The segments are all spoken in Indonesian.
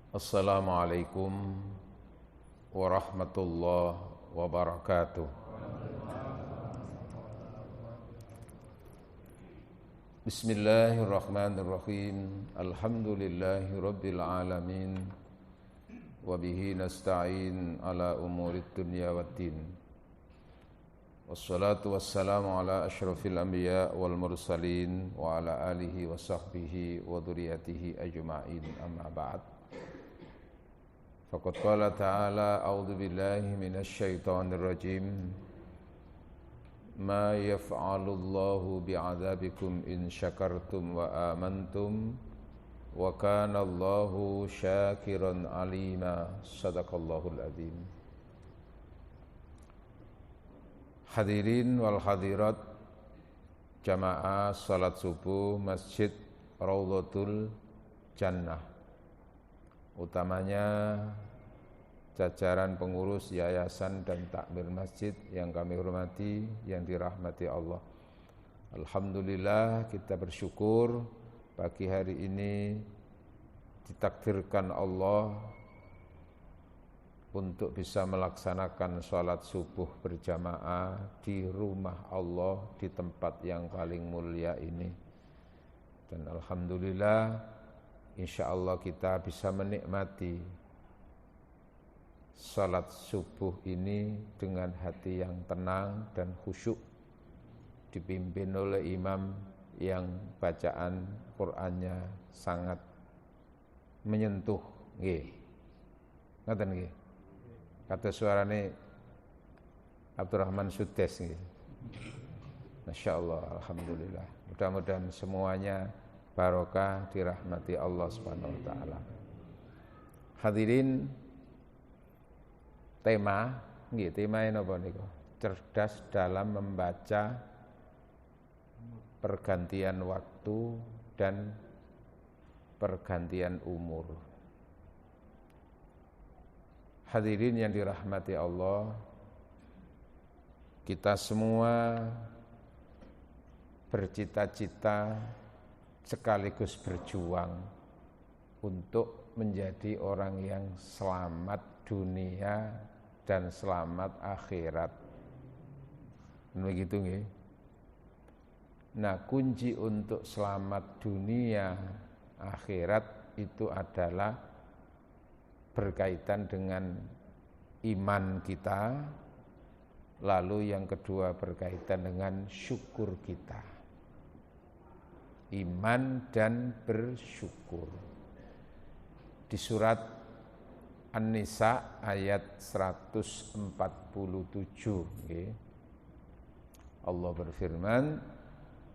Assalamualaikum warahmatullahi wabarakatuh. Bismillahirrahmanirrahim. Alhamdulillahi rabbil alamin. Wabihi nasta'in ala umurid dunya waddin. Wassalatu wassalamu ala asyrafil anbiya wal mursalin wa ala alihi wa sahbihi wa dhurriyyatihi ajma'in, amma ba'd. Faqad qala ta'ala a'udzu billahi minasy syaithanir rajim. Ma yaf'alullahu bi'adzabikum in syakartum wa amantum wa kana Allahu syakiran alima. Shadaqallahul adzim. Hadirin wal hadirat jamaah salat subuh Masjid Raudhatul Jannah, utamanya jajaran pengurus yayasan dan takmir masjid yang kami hormati, yang dirahmati Allah. Alhamdulillah, kita bersyukur pagi hari ini ditakdirkan Allah untuk bisa melaksanakan sholat subuh berjamaah di rumah Allah, di tempat yang paling mulia ini. Dan alhamdulillah, insya Allah kita bisa menikmati sholat subuh ini dengan hati yang tenang dan khusyuk, dipimpin oleh imam yang bacaan Qur'annya sangat menyentuh. Nggih. Ngoten nggih. Kata suarane Abdurrahman Sudes nggih. Masya Allah, alhamdulillah. Mudah-mudahan semuanya barokah, dirahmati Allah Subhanahu wa taala. Hadirin, tema napa niku? Cerdas dalam membaca pergantian waktu dan pergantian umur. Hadirin yang dirahmati Allah, kita semua bercita-cita sekaligus berjuang untuk menjadi orang yang selamat dunia dan selamat akhirat. Begitu nggih. Nah, kunci untuk selamat dunia akhirat itu adalah berkaitan dengan iman kita, lalu yang kedua berkaitan dengan syukur kita. Iman dan bersyukur. Di surat An-Nisa ayat 147, okay. Allah berfirman,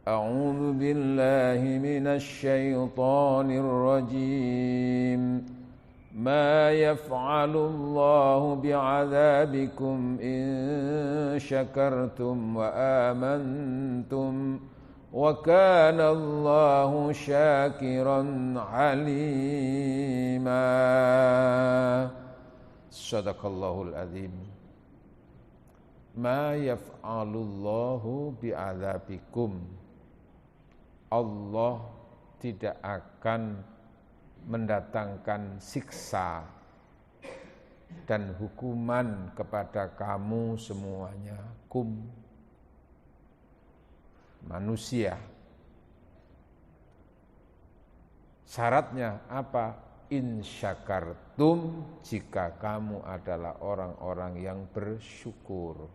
A'udzu billahi minasy syaithanir rajim. Ma yaf'alullahu bi'adzabikum in syakartum wa amantum wa kana Allahu syakiran alima. Shadaqallahul adzim. Ma yaf'alullahu bi'adzabikum. Allah tidak akan mendatangkan siksa dan hukuman kepada kamu semuanya, manusia. Syaratnya apa? In syakartum, jika kamu adalah orang-orang yang bersyukur.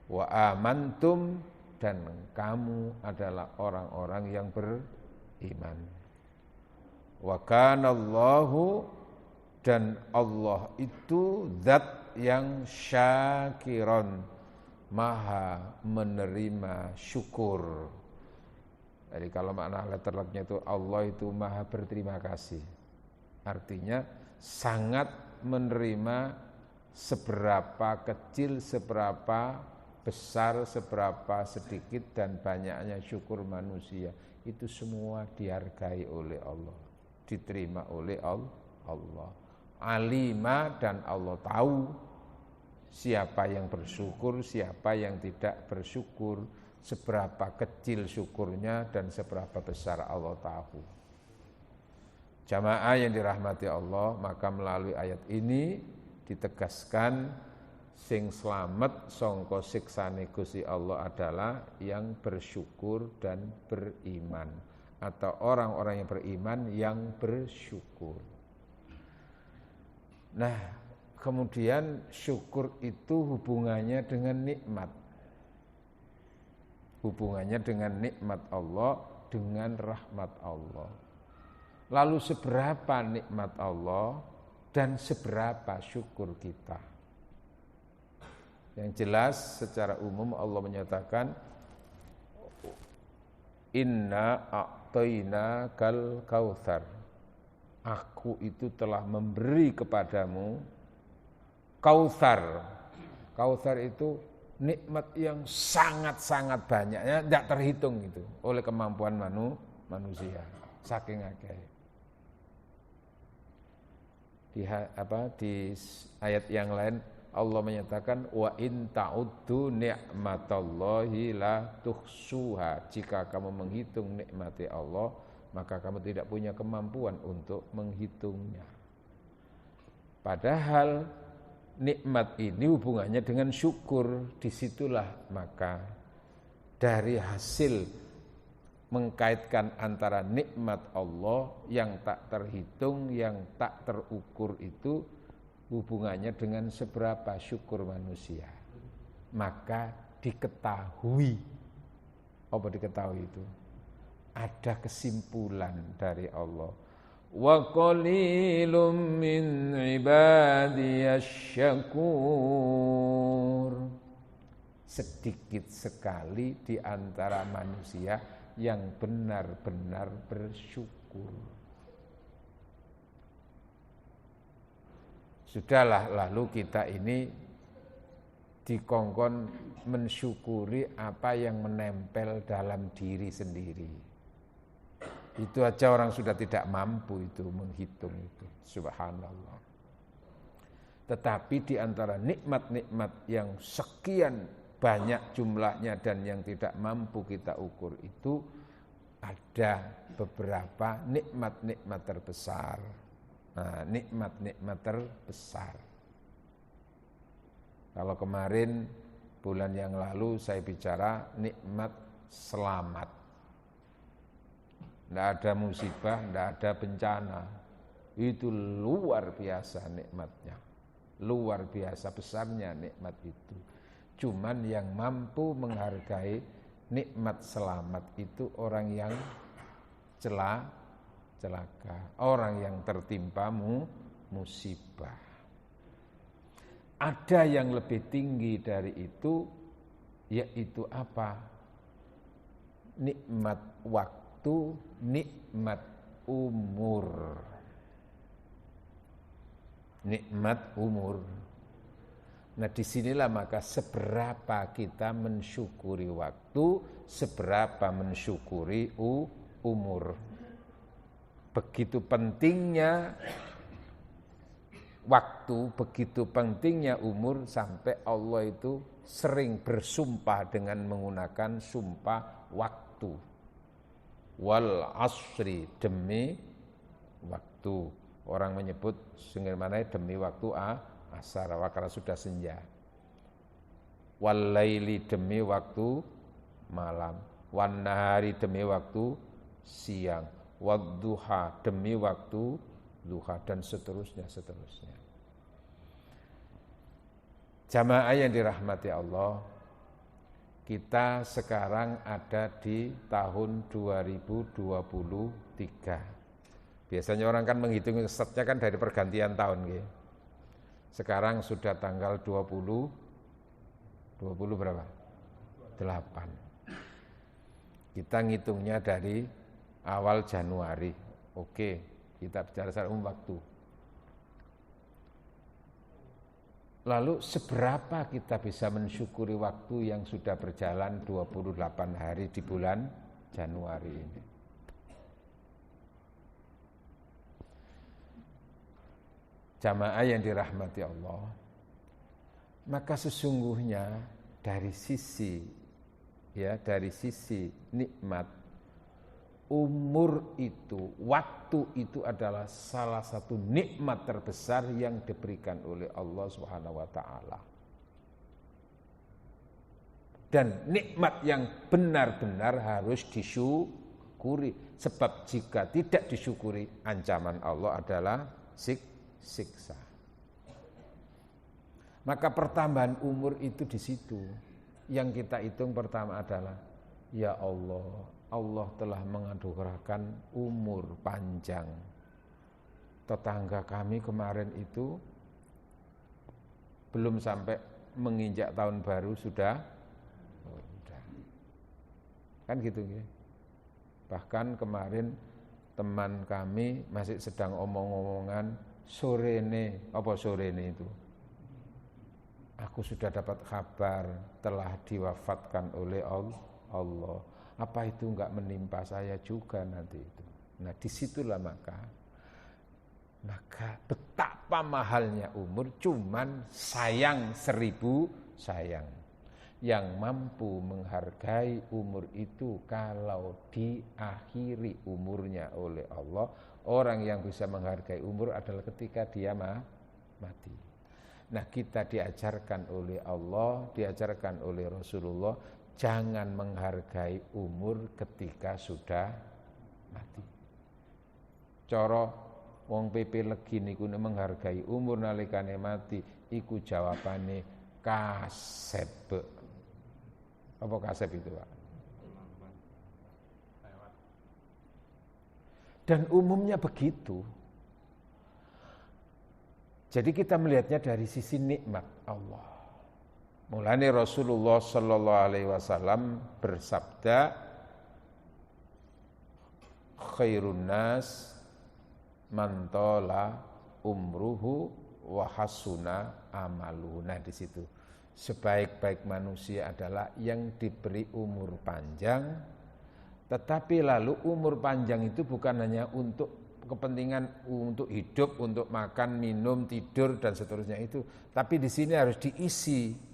Wa amantum, dan kamu adalah orang-orang yang beriman. Wa kana Allahu, dan Allah itu zat yang syakiron, maha menerima syukur. Jadi kalau makna letternya itu Allah itu maha berterima kasih. Artinya sangat menerima seberapa kecil, seberapa besar, seberapa sedikit dan banyaknya syukur manusia. Itu semua dihargai oleh Allah, diterima oleh Allah. Alima, dan Allah tahu siapa yang bersyukur, siapa yang tidak bersyukur, seberapa kecil syukurnya dan seberapa besar Allah tahu. Jamaah yang dirahmati Allah, maka melalui ayat ini ditegaskan sing slamet sangka siksane Gusti Allah adalah yang bersyukur dan beriman, atau orang-orang yang beriman yang bersyukur. Nah, kemudian syukur itu hubungannya dengan nikmat. Hubungannya dengan nikmat Allah, dengan rahmat Allah. Lalu seberapa nikmat Allah dan seberapa syukur kita? Yang jelas secara umum Allah menyatakan inna a'tayna kal kautsar. Aku itu telah memberi kepadamu kautsar. Kautsar itu nikmat yang sangat-sangat banyaknya, tidak terhitung itu oleh kemampuan manusia. Saking akeh. Di ayat yang lain Allah menyatakan wa in ta'uddu ni'matallahi la tuhsuha. Jika kamu menghitung nikmati Allah, maka kamu tidak punya kemampuan untuk menghitungnya. Padahal nikmat ini hubungannya dengan syukur. Disitulah maka dari hasil mengkaitkan antara nikmat Allah yang tak terhitung, yang tak terukur itu hubungannya dengan seberapa syukur manusia. Maka diketahui, apa diketahui itu? Ada kesimpulan dari Allah. Wa qalilum min ibadiyasy syakur. Sedikit sekali di antara manusia yang benar-benar bersyukur. Sudahlah, lalu kita ini dikongkon mensyukuri apa yang menempel dalam diri sendiri. Itu aja orang sudah tidak mampu itu menghitung itu. Subhanallah. Tetapi di antara nikmat-nikmat yang sekian banyak jumlahnya dan yang tidak mampu kita ukur itu ada beberapa nikmat-nikmat terbesar. Nah, nikmat-nikmat terbesar. Kalau kemarin bulan yang lalu saya bicara nikmat selamat. Tidak ada musibah, tidak ada bencana. Itu luar biasa nikmatnya. Luar biasa besarnya nikmat itu. Cuman yang mampu menghargai nikmat selamat itu orang yang celaka, orang yang tertimpa musibah. Ada yang lebih tinggi dari itu, yaitu apa? Nikmat waktu, nikmat umur. Nikmat umur. Nah, disinilah maka seberapa kita mensyukuri waktu, seberapa mensyukuri umur. Begitu pentingnya waktu, begitu pentingnya umur, sampai Allah itu sering bersumpah dengan menggunakan sumpah waktu. Wal asri, demi waktu. Orang menyebut sebagaimana demi waktu asar, karena sudah senja. Wal laili, demi waktu malam. Wan nahari, demi waktu siang. Wad duha, demi waktu duha, dan seterusnya. Jamaah yang dirahmati Allah, kita sekarang ada di tahun 2023. Biasanya orang kan menghitung setnya kan dari pergantian tahun. Gitu. Sekarang sudah tanggal 20 berapa? 8. Kita ngitungnya dari awal Januari. Oke, kita bicara secara umum waktu. Lalu seberapa kita bisa mensyukuri waktu yang sudah berjalan 28 hari di bulan Januari ini? Jamaah yang dirahmati Allah, maka sesungguhnya dari sisi nikmat umur itu, waktu itu adalah salah satu nikmat terbesar yang diberikan oleh Allah Subhanahu wa taala. Dan nikmat yang benar-benar harus disyukuri, sebab jika tidak disyukuri, ancaman Allah adalah siksa. Maka pertambahan umur itu di situ. Yang kita hitung pertama adalah, ya Allah, Allah telah menganugerahkan umur panjang. Tetangga kami kemarin itu belum sampai menginjak tahun baru sudah. Kan gitu ya. Bahkan kemarin teman kami masih sedang omong-omongan, sorene itu. Aku sudah dapat kabar telah diwafatkan oleh Allah. Apa itu enggak menimpa saya juga nanti itu. Nah, disitulah maka betapa mahalnya umur, cuman sayang 1000 sayang. Yang mampu menghargai umur itu kalau diakhiri umurnya oleh Allah. Orang yang bisa menghargai umur adalah ketika dia mati. Nah, kita diajarkan oleh Allah, diajarkan oleh Rasulullah, jangan menghargai umur ketika sudah mati. Cara wong PP legi niku menghargai umur nalikane mati, iku jawabane kasep. Apa kasep itu, Pak? Dan umumnya begitu. Jadi kita melihatnya dari sisi nikmat Allah. Mulanya Rasulullah sallallahu alaihi wasallam bersabda, khairun nas man tala umruhu wa hasuna amaluhu. Nah, di situ sebaik-baik manusia adalah yang diberi umur panjang, tetapi lalu umur panjang itu bukan hanya untuk kepentingan untuk hidup, untuk makan, minum, tidur dan seterusnya itu, tapi di sini harus diisi.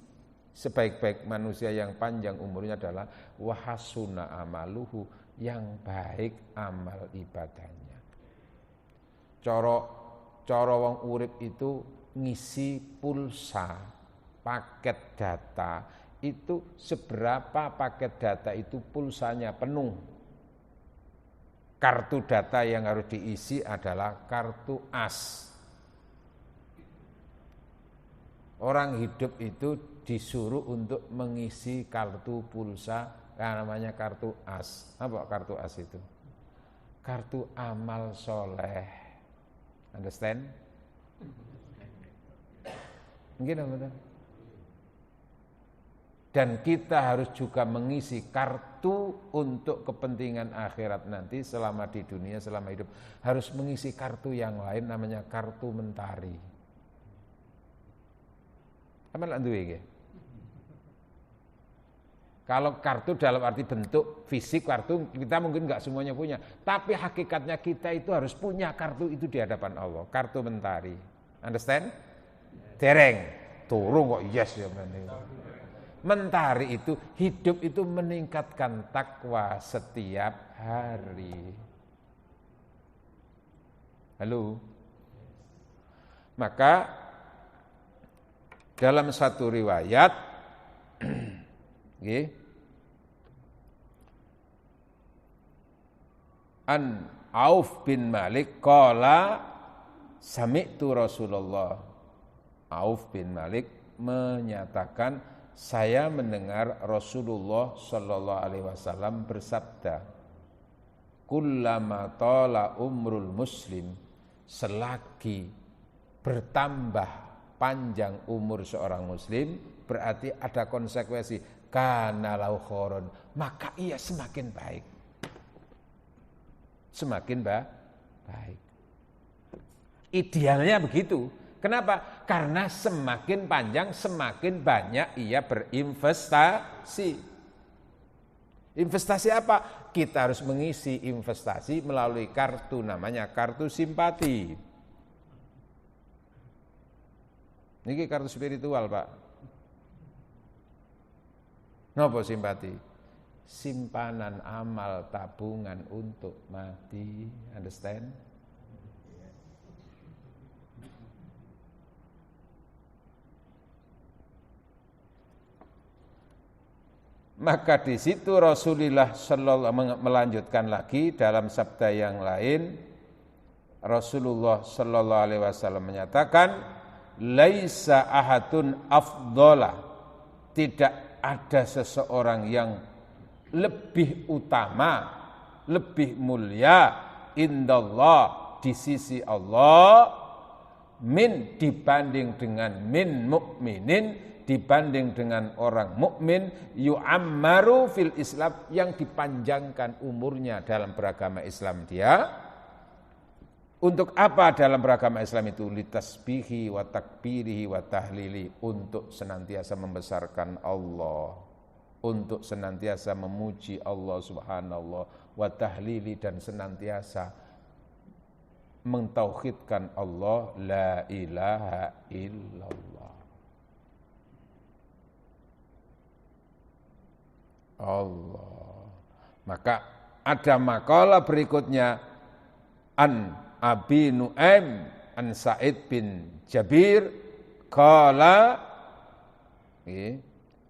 Sebaik-baik manusia yang panjang umurnya adalah wahasuna amaluhu, yang baik amal ibadahnya. Coro wong urip itu ngisi pulsa, paket data itu seberapa paket data itu pulsanya penuh. Kartu data yang harus diisi adalah kartu as. Orang hidup itu disuruh untuk mengisi kartu pulsa, namanya kartu as. Apa kartu as itu? Kartu amal soleh. Understand? Mungkin apa? Dan kita harus juga mengisi kartu untuk kepentingan akhirat nanti selama di dunia, selama hidup. Harus mengisi kartu yang lain namanya kartu mentari. Apa nak duwe? Kalau kartu dalam arti bentuk fisik kartu, kita mungkin enggak semuanya punya. Tapi hakikatnya kita itu harus punya kartu itu di hadapan Allah. Kartu mentari. Understand? Dereng. Turun kok yes ya mentari itu hidup itu meningkatkan takwa setiap hari. Halo. Maka dalam satu riwayat An Auf bin Malik qala sami'tu Rasulullah. Auf bin Malik menyatakan, saya mendengar Rasulullah sallallahu alaihi wasallam bersabda, kullama tala umrul muslim, selagi bertambah panjang umur seorang muslim, berarti ada konsekuensi, kana lahu khairon, maka ia semakin baik. Semakin baik. Idealnya begitu. Kenapa? Karena semakin panjang, semakin banyak ia berinvestasi. Investasi apa? Kita harus mengisi investasi melalui kartu, namanya kartu simpati. Ini kartu spiritual, Pak. Napa simpati? simpanan amal tabungan untuk mati. Understand? Maka di situ Rasulullah sallallahu melanjutkan lagi dalam sabda yang lain. Rasulullah sallallahu alaihi wasallam menyatakan, laisa ahadun afdhala, tidak ada seseorang yang lebih utama, lebih mulia indallah di sisi Allah dibanding dengan mukminin, dibanding dengan orang mukmin yu'ammaru fil Islam, yang dipanjangkan umurnya dalam beragama Islam dia. Untuk apa dalam beragama Islam itu? Litasbihi wa takbirihi wa tahlili, untuk senantiasa membesarkan Allah, untuk senantiasa memuji Allah subhanallah, wa tahlili, dan senantiasa mentauhidkan Allah, la ilaha illallah. Allah. Maka ada makalah berikutnya, an Abi Nu'aim an Sa'id bin Jabir qala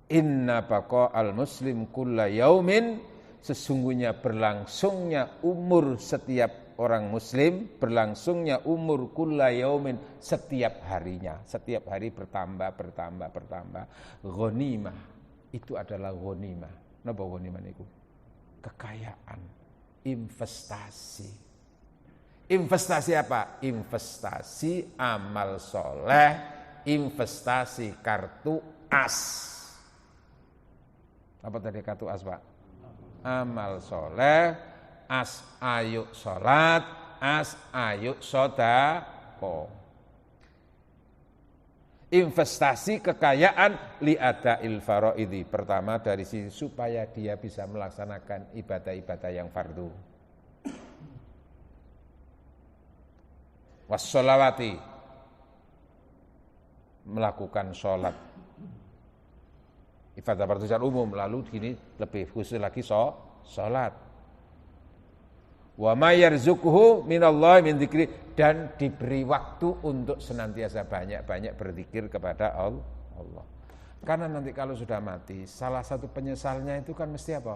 inna baqa al muslim kulla yaumin, sesungguhnya berlangsungnya umur setiap orang muslim, berlangsungnya umur kulla yaumin, setiap harinya, setiap hari bertambah. Ghanimah, itu adalah ghanimah. Napa ghanimah niku? Kekayaan, investasi. Investasi apa? Investasi amal soleh, investasi kartu as. Apa tadi kartu as, Pak? Amal soleh, as ayo sholat, as ayo sodako. Investasi kekayaan li'ada'il faraidhi. Pertama dari sisi supaya dia bisa melaksanakan ibadah-ibadah yang fardu. Wassolawati, melakukan sholat. Ibadah fardu secara umum, lalu gini lebih khusus lagi sholat. Wa may yarzuquhu minallahi min dzikri, dan diberi waktu untuk senantiasa banyak-banyak berzikir kepada Allah. Karena nanti kalau sudah mati, salah satu penyesalnya itu kan mesti apa?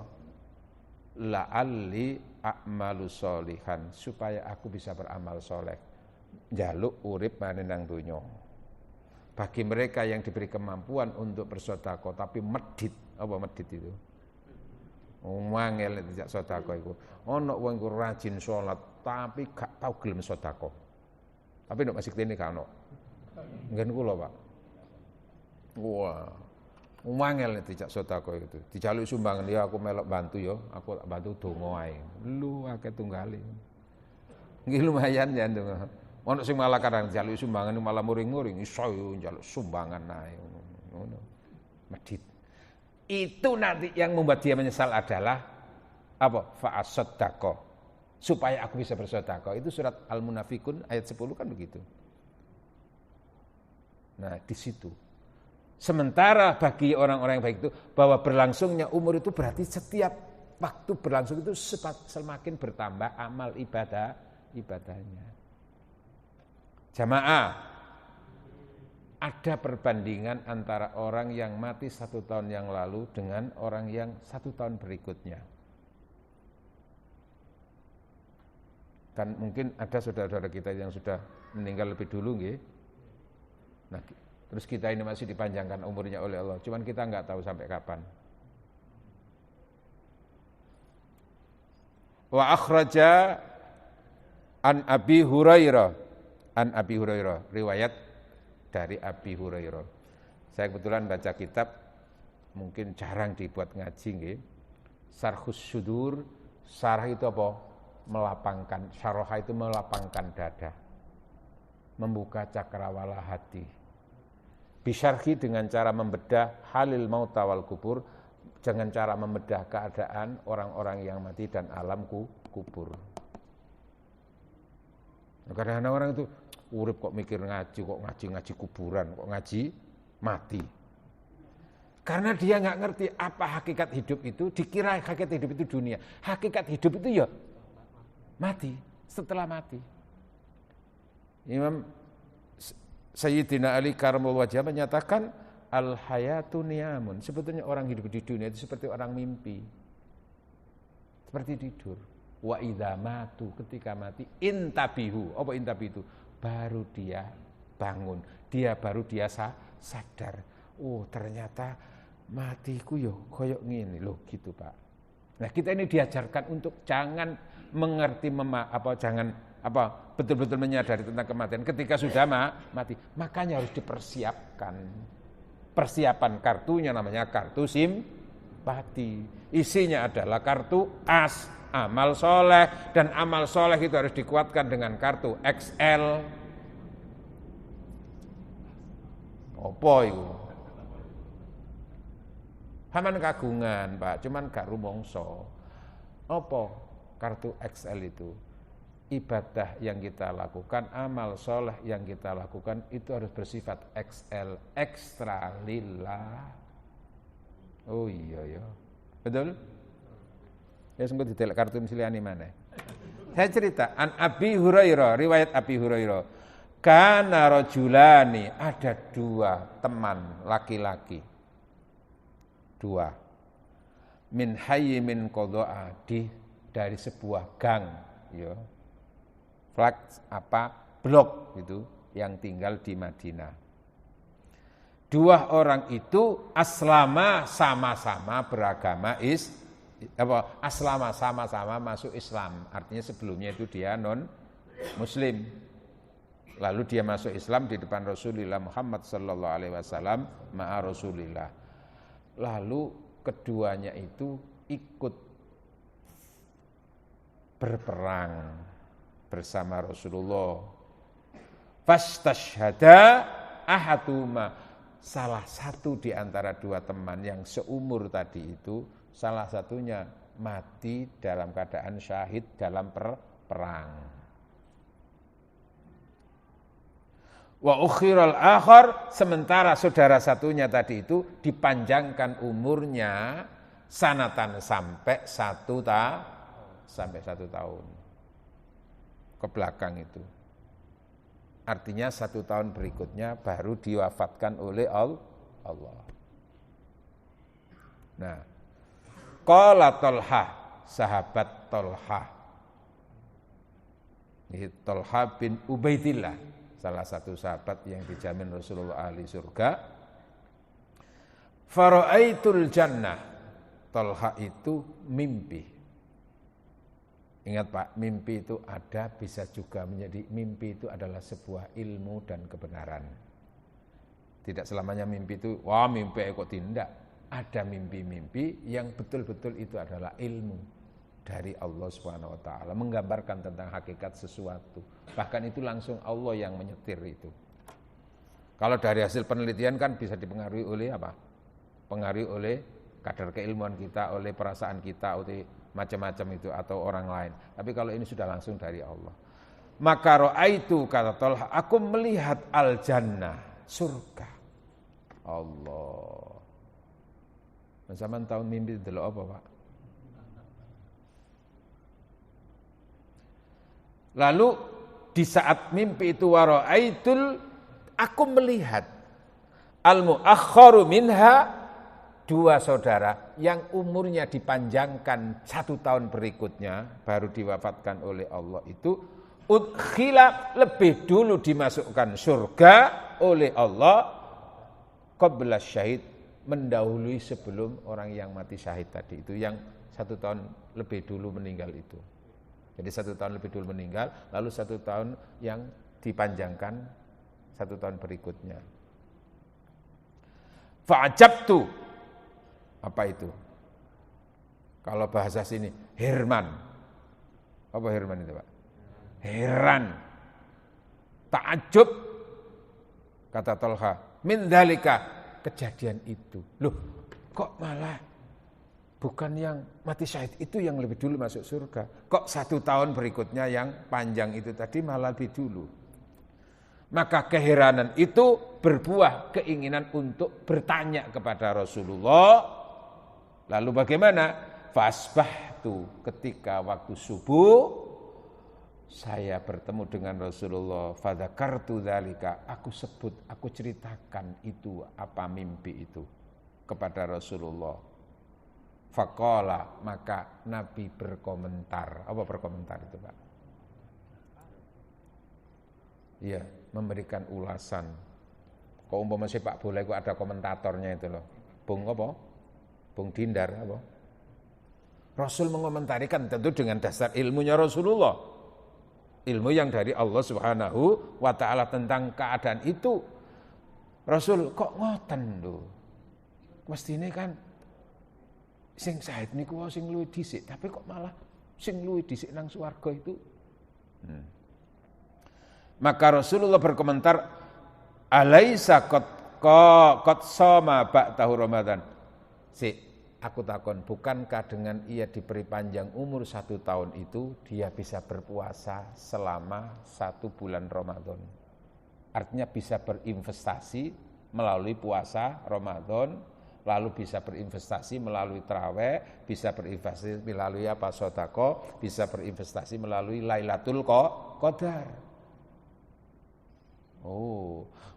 La'alli a'malu sholihan, supaya aku bisa beramal soleh. Njaluk urip maneh nang donya. Bagi mereka yang diberi kemampuan untuk bersedekah tapi medit, apa medit itu? Mangel tidak sedekah iku. Ana wong iku rajin salat tapi gak tau gelem sedekah. Tapi nek masih kene gak ono. Nggen kula, Pak. Wah. Mangel tidak sedekah itu. Dijaluk sumbangan, ya aku melok bantu ya, aku tak bantu donga ae. Lu akeh tunggale. Nggih lumayan ya ndonga. Ono sing malah kadang jaluk sumbangan malah muring-muring, iso yo njaluk sumbangan ae ngono. Medit. Itu nanti yang membuat dia menyesal adalah apa? Fa'asaddaqah, supaya aku bisa bersedekah. Itu surat Al-Munafikun ayat 10 kan begitu. Nah, di situ. Sementara bagi orang-orang yang baik itu, bahwa berlangsungnya umur itu berarti setiap waktu berlangsung itu semakin bertambah amal ibadahnya. Jamaah, ada perbandingan antara orang yang mati 1 tahun yang lalu dengan orang yang 1 tahun berikutnya. Kan mungkin ada saudara-saudara kita yang sudah meninggal lebih dulu, nggih. Nah, terus kita ini masih dipanjangkan umurnya oleh Allah, cuman kita enggak tahu sampai kapan. Wa akhraja an Abi Hurairah, riwayat dari Abi Hurairah. Saya kebetulan baca kitab, mungkin jarang dibuat ngaji nggih. Sarhus Sudur, sarah itu apa? Melapangkan, syarah itu melapangkan dada. Membuka cakrawala hati. Bisyarhi dengan cara membedah halil mauta wal kubur, dengan cara membedah keadaan orang-orang yang mati dan alam kubur. Kadang-kadang orang itu urip kok mikir ngaji, kok ngaji kuburan, kok ngaji mati. Karena dia nggak ngerti apa hakikat hidup itu, dikira hakikat hidup itu dunia. Hakikat hidup itu ya mati, setelah mati. Imam Sayyidina Ali Karamullah Wajah menyatakan al-hayatu niyamun. Sebetulnya orang hidup di dunia itu seperti orang mimpi. Seperti tidur. Wa idza matu, ketika mati intabihu. Apa intabihu? Baru dia bangun. Baru dia sadar. Oh, ternyata matiku yo koyok ngene loh gitu, Pak. Nah, kita ini diajarkan untuk jangan mengerti betul-betul menyadari tentang kematian ketika sudah mati. Makanya harus dipersiapkan. Persiapan kartunya namanya kartu simpati. Isinya adalah kartu as, amal soleh, dan amal soleh itu harus dikuatkan dengan kartu XL. Apa itu? Haman kagungan, Pak, cuman gak rumongso. Apa kartu XL itu? Ibadah yang kita lakukan, amal soleh yang kita lakukan itu harus bersifat XL, ekstra lillah. Oh iya ya, betul? Ya sungguh ditelek kartu misliani mana? Saya cerita, an Abi Hurairah, riwayat Abi Hurairah. Kana rajulani, ada dua teman laki-laki. Dua. Min hayyi min qadha'a, dari sebuah gang, ya. Blok gitu yang tinggal di Madinah. Dua orang itu aslama, sama-sama beragama aslama, sama-sama masuk Islam. Artinya sebelumnya itu dia non muslim. Lalu dia masuk Islam di depan Rasulullah Muhammad sallallahu alaihi wasallam ma'a Rasulillah. Lalu keduanya itu ikut berperang bersama Rasulullah. Fastashhada ahaduma, salah satu di antara dua teman yang seumur tadi itu, salah satunya mati dalam keadaan syahid dalam perang. Wa ukhiral akhar, sementara saudara satunya tadi itu dipanjangkan umurnya sanatan sampai satu tahun ke belakang itu. Artinya 1 tahun berikutnya baru diwafatkan oleh Allah. Nah, qala Thalhah, sahabat Thalhah. Ini Thalhah bin Ubaidillah, salah satu sahabat yang dijamin Rasulullah ahli surga. Fara'aitul jannah. Thalhah itu mimpi. Ingat Pak, mimpi itu ada, bisa juga menjadi mimpi itu adalah sebuah ilmu dan kebenaran. Tidak selamanya mimpi itu, wah mimpi kok tidak. Ada mimpi-mimpi yang betul-betul itu adalah ilmu dari Allah Subhanahu wa taala, menggambarkan tentang hakikat sesuatu. Bahkan itu langsung Allah yang menyetir itu. Kalau dari hasil penelitian kan bisa dipengaruhi oleh apa? Pengaruhi oleh kadar keilmuan kita, oleh perasaan kita, oleh macam-macam itu atau orang lain. Tapi kalau ini sudah langsung dari Allah. Maka ra'aitu, kata Thalhah, aku melihat al-jannah, surga. Allah. Zaman tahun mimpi itu apa, Pak? Lalu di saat mimpi itu wara'aitul, aku melihat al-mu'akhkharu minha, dua saudara yang umurnya dipanjangkan 1 tahun berikutnya baru diwafatkan oleh Allah itu udkhila, lebih dulu dimasukkan surga oleh Allah qabla syahid, mendahului sebelum orang yang mati syahid tadi itu, yang 1 tahun lebih dulu meninggal itu. Jadi 1 tahun lebih dulu meninggal, lalu 1 tahun yang dipanjangkan 1 tahun berikutnya. Fa'ajabtu, apa itu? Kalau bahasa sini, herman. Apa herman itu, Pak? Heran. Ta'ajub, kata Thalhah, min dzalika, kejadian itu. Loh, kok malah bukan yang mati syahid itu yang lebih dulu masuk surga? Kok 1 tahun berikutnya yang panjang itu tadi malah lebih dulu? Maka keheranan itu berbuah keinginan untuk bertanya kepada Rasulullah. Lalu bagaimana? Fasbahtu, ketika waktu subuh saya bertemu dengan Rasulullah, fadzakartu dzalika, aku ceritakan itu apa mimpi itu kepada Rasulullah. Faqala, maka Nabi berkomentar. Apa berkomentar itu, Pak? Iya, memberikan ulasan. Kok umpama sepak bola itu ada komentatornya itu loh. Bung apa? Bung Dindar apa? Rasul mengomentarikan tentu dengan dasar ilmunya Rasulullah. Ilmu yang dari Allah Subhanahu wa taala tentang keadaan itu. Rasul kok ngoten lho. Mestine kan sing Said niku sing luwih dhisik, tapi kok malah sing luwih dhisik nang swarga itu. Maka Rasulullah berkomentar, alaisa qad shoma ba'dahu Ramadan. Aku takon, bukankah dengan ia diberi panjang umur 1 tahun itu, dia bisa berpuasa selama 1 bulan Ramadan. Artinya bisa berinvestasi melalui puasa Ramadan, lalu bisa berinvestasi melalui tarawih, bisa berinvestasi melalui sedekah, bisa berinvestasi melalui Lailatul Qadar.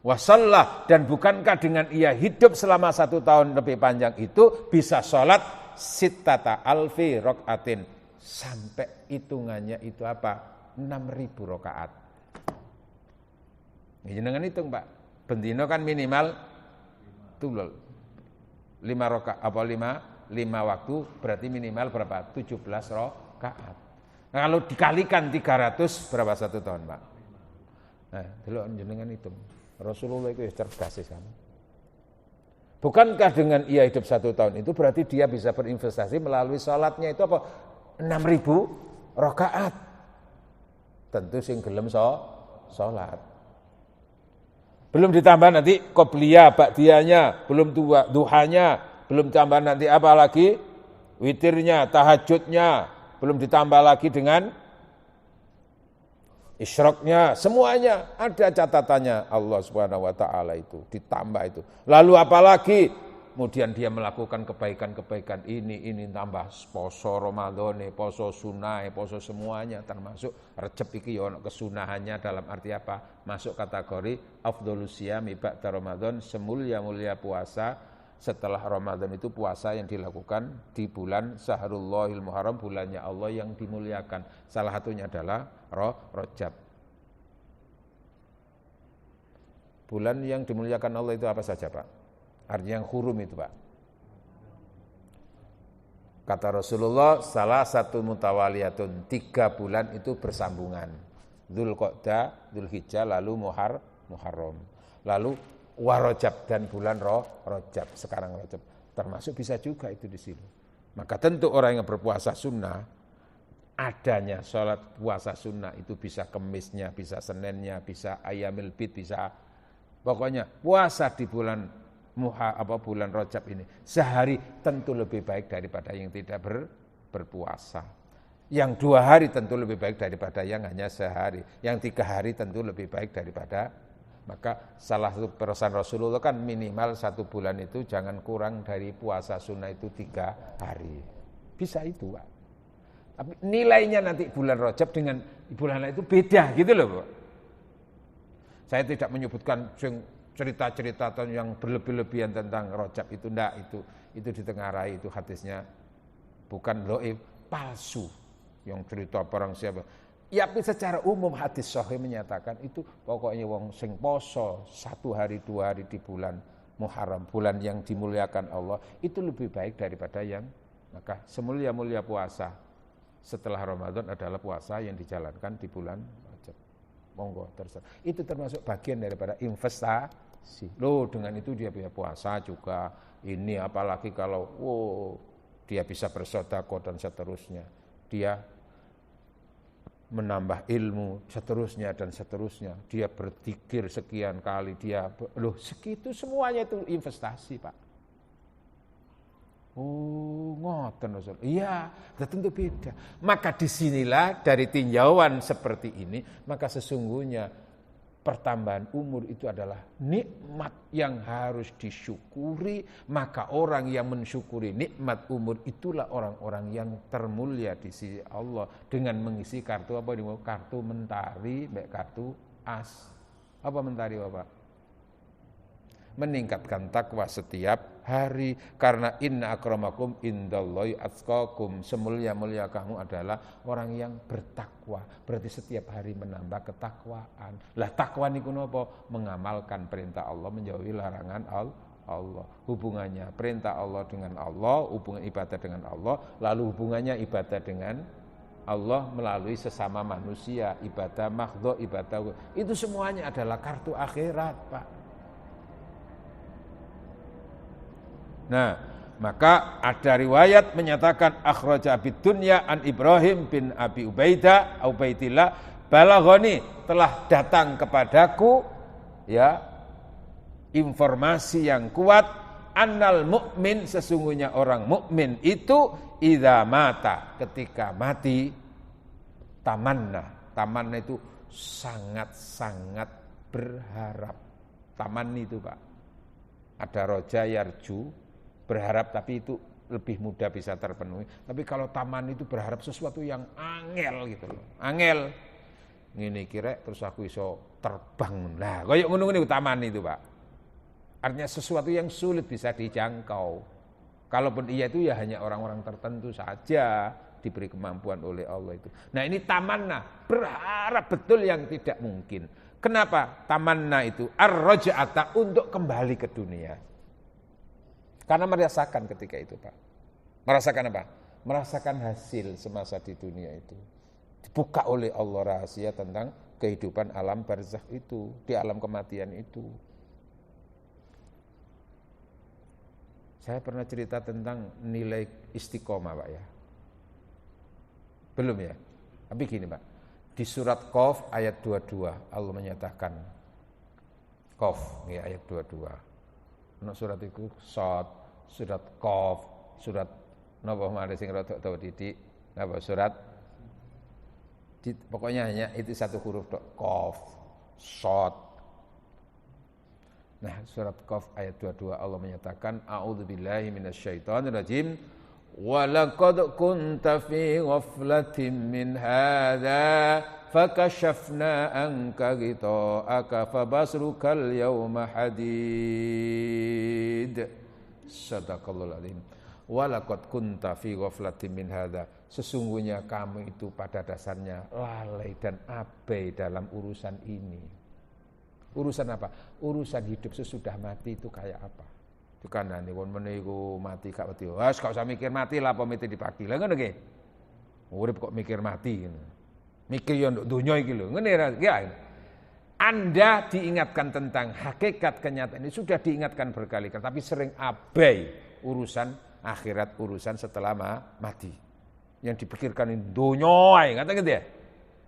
Wasallah, dan bukankah dengan ia hidup selama 1 tahun lebih panjang itu bisa sholat sittata alfi rokaatin, sampai hitungannya itu apa? 6.000 rakaat. Jangan hitung, Pak. Bendino kan minimal 5 rakaat apa 5 waktu, berarti minimal berapa? 17 rakaat. Nah, kalau dikalikan 300 berapa 1 tahun, Pak? Nah, delok jenengan itu. Rasulullah itu cerdas sih sama. Bukankah dengan ia hidup 1 tahun itu berarti dia bisa berinvestasi melalui salatnya itu apa? 6.000 rakaat. Tentu sing gelem salat. Belum ditambah nanti qobliyah, ba'diyahnya, belum duhanya, belum tambah nanti apa lagi? Witirnya, tahajudnya, belum ditambah lagi dengan isyraqnya, semuanya ada catatannya Allah Subhanahu wa taala itu, ditambah itu. Lalu apalagi? Kemudian dia melakukan kebaikan-kebaikan ini tambah poso Ramadan, poso sunnah, poso semuanya, termasuk Rejab iki ya ono kesunahannya, dalam arti apa? Masuk kategori afdhalus siyami ba'da Ramadan, semulia-mulia puasa setelah Ramadan itu puasa yang dilakukan di bulan Syahrul Muharram, bulannya Allah yang dimuliakan. Salah satunya adalah Rajab. Bulan yang dimuliakan Allah itu apa saja, Pak? Artinya yang hurum itu, Pak. Kata Rasulullah, salah satu mutawaliyatun, 3 bulan itu bersambungan. Dzulqa'dah, Dzulhijjah, lalu Muharram. Lalu Warajab, dan bulan Rajab, sekarang Rajab. Termasuk bisa juga itu di sini. Maka tentu orang yang berpuasa sunnah, adanya sholat puasa sunnah itu bisa Kemisnya, bisa Seninnya, bisa Ayyamil Bid, bisa pokoknya puasa di bulan bulan Rajab ini sehari tentu lebih baik daripada yang tidak berpuasa. Yang 2 hari tentu lebih baik daripada yang hanya sehari. Yang 3 hari tentu lebih baik daripada. Maka salah satu pesan Rasulullah kan minimal 1 bulan itu jangan kurang dari puasa sunnah itu 3 hari. Bisa itu, Pak. Tapi nilainya nanti bulan Rajab dengan bulan lain itu beda gitu loh, Pak. Saya tidak menyebutkan cerita-cerita yang berlebih-lebihan tentang Rajab itu, enggak, itu ditengarai, itu hadisnya bukan dhaif, palsu yang cerita barang siapa. Ya, tapi secara umum hadis sahih menyatakan itu pokoknya wong sing poso 1 hari 2 hari di bulan Muharram, bulan yang dimuliakan Allah, itu lebih baik daripada yang, maka semulia-mulia puasa setelah Ramadan adalah puasa yang dijalankan di bulan Rajab. Monggo terserah. Itu termasuk bagian daripada investasi. Loh, dengan itu dia bisa puasa juga. Ini apalagi kalau dia bisa bersedekah dan seterusnya. Dia menambah ilmu seterusnya dan seterusnya. Dia berzikir sekian kali, segitu semuanya itu investasi, Pak. Ngoten Rasul. Iya, tentu beda. Maka disinilah dari tinjauan seperti ini, maka sesungguhnya pertambahan umur itu adalah nikmat yang harus disyukuri, maka orang yang mensyukuri nikmat umur itulah orang-orang yang termulia di sisi Allah dengan mengisi kartu apa nih? Kartu mentari, kartu as. Apa mentari Bapak? Meningkatkan takwa setiap hari, karena inna akramakum indallahi atqakum, semulia-mulia kamu adalah orang yang bertakwa. Berarti setiap hari menambah ketakwaan. Lah takwa niku napa? Mengamalkan perintah Allah, menjauhi larangan Allah. Hubungannya perintah Allah dengan Allah, hubungan ibadah dengan Allah, lalu hubungannya ibadah dengan Allah melalui sesama manusia, ibadah makhdhu, ibadah itu semuanya adalah kartu akhirat, Pak. Nah, maka ada riwayat menyatakan akhraja Abi Dunya an Ibrahim bin Abi Ubaidillah balaghani, telah datang kepadaku ya informasi yang kuat, annal mukmin, sesungguhnya orang mukmin itu idza mata, ketika mati, tamanna itu sangat-sangat berharap. Tamanni itu Pak, ada roja yarju, berharap, tapi itu lebih mudah bisa terpenuhi. Tapi kalau taman itu berharap sesuatu yang angel gitu loh. Angel. Ngene kira terus aku iso terbang. Nah, kayak ngono-ngono taman itu, Pak. Artinya sesuatu yang sulit bisa dijangkau. Kalaupun iya itu ya hanya orang-orang tertentu saja diberi kemampuan oleh Allah itu. Nah, ini tamanna, berharap betul yang tidak mungkin. Kenapa? Tamanna itu ar-raj'ata, untuk kembali ke dunia. Karena merasakan ketika itu Pak. Merasakan apa? Merasakan hasil semasa di dunia itu. Dibuka oleh Allah rahasia tentang kehidupan alam barzakh itu, di alam kematian itu. Saya pernah cerita tentang nilai istiqomah Pak ya. Belum ya? Tapi gini Pak. Di surat Qaf ayat 22 Allah menyatakan, Qaf ya, ayat 22. Surat itu surat Qaf, surat napa mari sing rada tau didik, napa surat pokoknya hanya itu satu huruf tok, Qaf, Shad. Nah, surat Qaf ayat 22 Allah menyatakan a'udzubillahi minasyaitonirrajim wa laqad kunta fi ghaflatin min hadza fakashafna anka ghita'aka fabasrukal yawma hadid. Sadaqallahul azim. Wa laqad kunta fi ghaflatin min hadza, sesungguhnya kamu itu pada dasarnya lalai dan abai dalam urusan ini. Urusan apa? Urusan hidup sesudah mati itu kayak apa? Itu kan wong meniku mati gak wedi. Wes gak usah mikir mati lah, apa mati dipaki. Lah ngono nggih. Urip kok mikir mati ngono. Mikir yo nduk donya iki lho. Ngene ya. Anda diingatkan tentang hakikat kenyataan ini, sudah diingatkan berkali-kali, tapi sering abai urusan akhirat, urusan setelah mati. Yang dipikirkan ini donya ae, ngata gitu ya.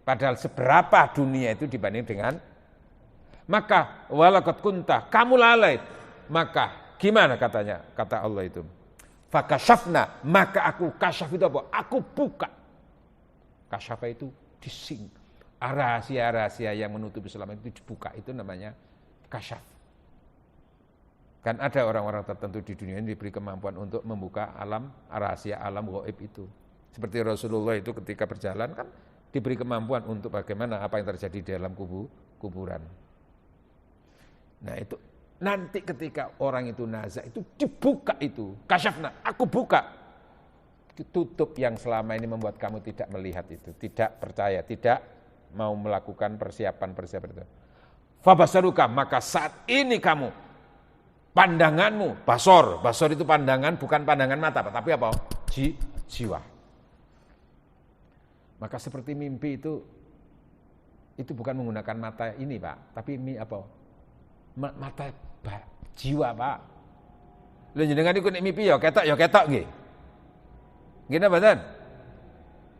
Padahal seberapa dunia itu dibanding dengan, maka walaqad kunta, kamu lalai. Maka gimana katanya? Kata Allah itu, fakashafna, maka aku kasyaf itu apa? Aku buka. Kasyafa itu dising. Rahasia-rahasia yang menutupi selama itu dibuka, itu namanya kasyaf. Kan ada orang-orang tertentu di dunia ini diberi kemampuan untuk membuka alam rahasia, alam gaib itu. Seperti Rasulullah itu ketika berjalan kan diberi kemampuan untuk bagaimana apa yang terjadi di dalam kuburan. Nah itu nanti ketika orang itu nazak itu dibuka itu, kasyafna, aku buka. Tutup yang selama ini membuat kamu tidak melihat itu, tidak percaya, tidak mau melakukan persiapan itu. Fabasaruka, maka saat ini kamu pandanganmu, basor itu pandangan, bukan pandangan mata, tapi apa? Jiwa. Maka seperti mimpi itu bukan menggunakan mata ini Pak, tapi apa? Mata jiwa Pak. Lha jenengan iku nek mimpi ya ketok nggih. Nggih napa mboten?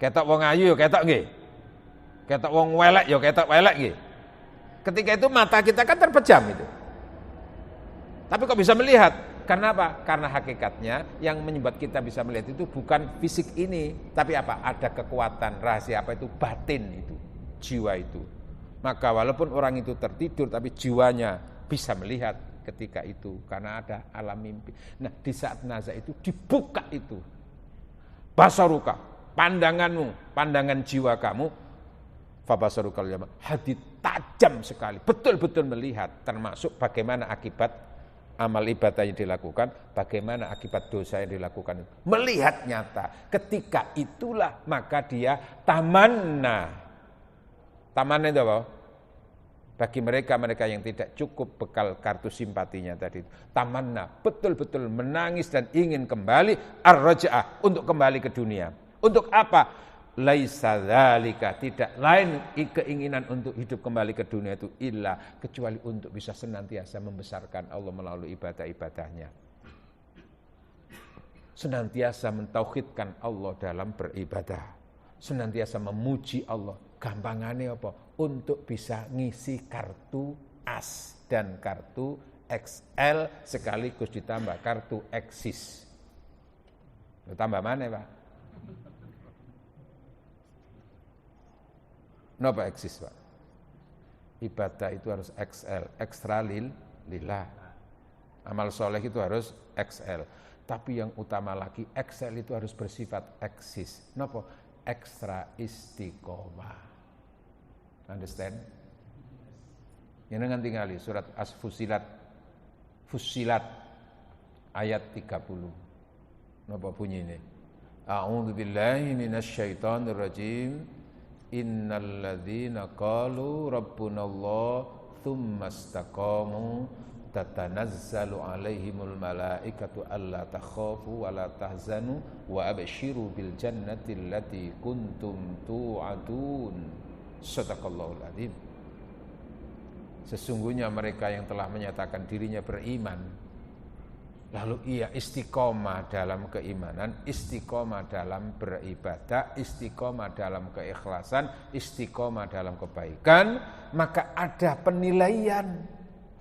Ketok wong ayu ya ketok nggih. Ketok wong welek ya ketok welek nggih. Ketika itu mata kita kan terpejam itu. Tapi kok bisa melihat? Karena apa? Karena hakikatnya yang menyebabkan kita bisa melihat itu bukan fisik ini, tapi apa? Ada kekuatan rahasia apa itu? Batin itu, jiwa itu. Maka walaupun orang itu tertidur tapi jiwanya bisa melihat ketika itu karena ada alam mimpi. Nah, di saat nazak itu dibuka itu basaruka, pandanganmu, pandangan jiwa kamu, fabasarukal yawma hadid, tajam sekali, betul-betul melihat, termasuk bagaimana akibat amal ibadah yang dilakukan, bagaimana akibat dosa yang dilakukan, melihat nyata. Ketika itulah maka dia tamanna. Tamanna itu apa? Bagi mereka yang tidak cukup bekal kartu simpatinya tadi, tamanna, betul-betul menangis dan ingin kembali ar-raja'ah, untuk kembali ke dunia. Untuk apa? Laisa dzalika, tidak lain keinginan untuk hidup kembali ke dunia itu illa kecuali untuk bisa senantiasa membesarkan Allah melalui ibadah-ibadahnya. Senantiasa mentauhidkan Allah dalam beribadah. Senantiasa memuji Allah. Gampangannya apa? Untuk bisa ngisi kartu AS dan kartu XL sekaligus ditambah kartu eksis. Tambah mana, Pak? Napa eksis, Pak? Ibadah itu harus XL, ekstra lillah. Amal soleh itu harus XL. Tapi yang utama lagi, XL itu harus bersifat eksis. Napa? Ekstra istiqomah. Understand? Yang dengan tinggali surat As-Fusilat, Fusilat ayat 30. Napa bunyi ini? A'udzu billahi minasyaitonir rajim. Innal ladzina qalu rabbunallah tsumma istaqamu tatanazzalu alaihimul malaikatu alla takhafu wa la tahzanu wa abshiru bil jannati allati kuntum tu'adun. Shadaqallahul adzim. Sesungguhnya mereka yang telah menyatakan dirinya beriman, lalu ia istiqomah dalam keimanan, istiqomah dalam beribadah, istiqomah dalam keikhlasan, istiqomah dalam kebaikan, maka ada penilaian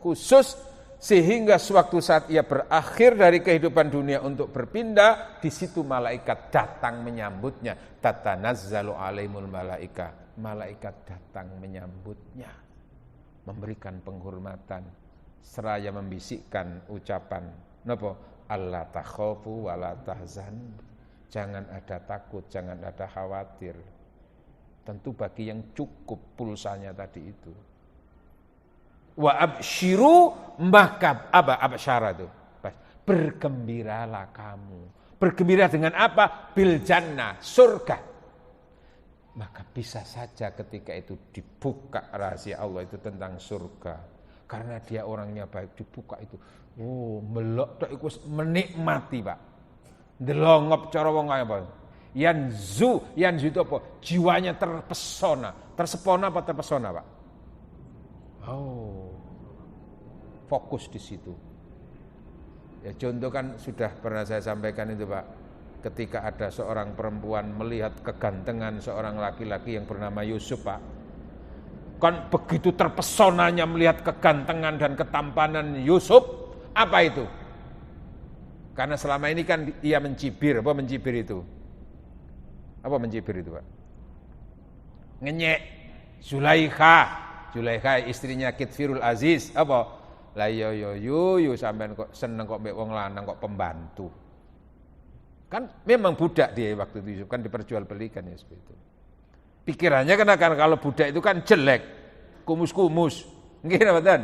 khusus sehingga sewaktu saat ia berakhir dari kehidupan dunia untuk berpindah, di situ malaikat datang menyambutnya. Tatanazzalu alaihimul malaika. Malaikat datang menyambutnya, memberikan penghormatan seraya membisikkan ucapan napa? Allah takhafu wa la tahzan. Jangan ada takut, jangan ada khawatir. Tentu bagi yang cukup pulsanya tadi itu. Wa absyiru, maka absyara itu. Bergembiralah kamu. Bergembira dengan apa? Bil jannah, surga. Maka bisa saja ketika itu dibuka rahasia Allah itu tentang surga. Karena dia orangnya baik, dibuka itu. Oh, melok tok iku menikmati, Pak. Ndelongop cara wong kaya apa? Yanzu itu apa? Jiwanya terpesona. Tersepona apa terpesona, Pak? Oh. Fokus di situ. Ya contoh kan sudah pernah saya sampaikan itu, Pak. Ketika ada seorang perempuan melihat kegantengan seorang laki-laki yang bernama Yusuf, Pak. Kan begitu terpesonanya melihat kegantengan dan ketampanan Yusuf, apa itu? Karena selama ini kan ia mencibir, apa mencibir itu? Apa mencibir itu, Pak? Ngenyek. Zulaikha istrinya Kitfirul Aziz, apa? Lah yo sampean kok seneng kok mbek wong lanang kok pembantu. Kan memang budak dia waktu itu kan diperjualbelikan ya seperti itu. Pikirannya kan kalau budak itu kan jelek, kumus-kumus. Nggih betul.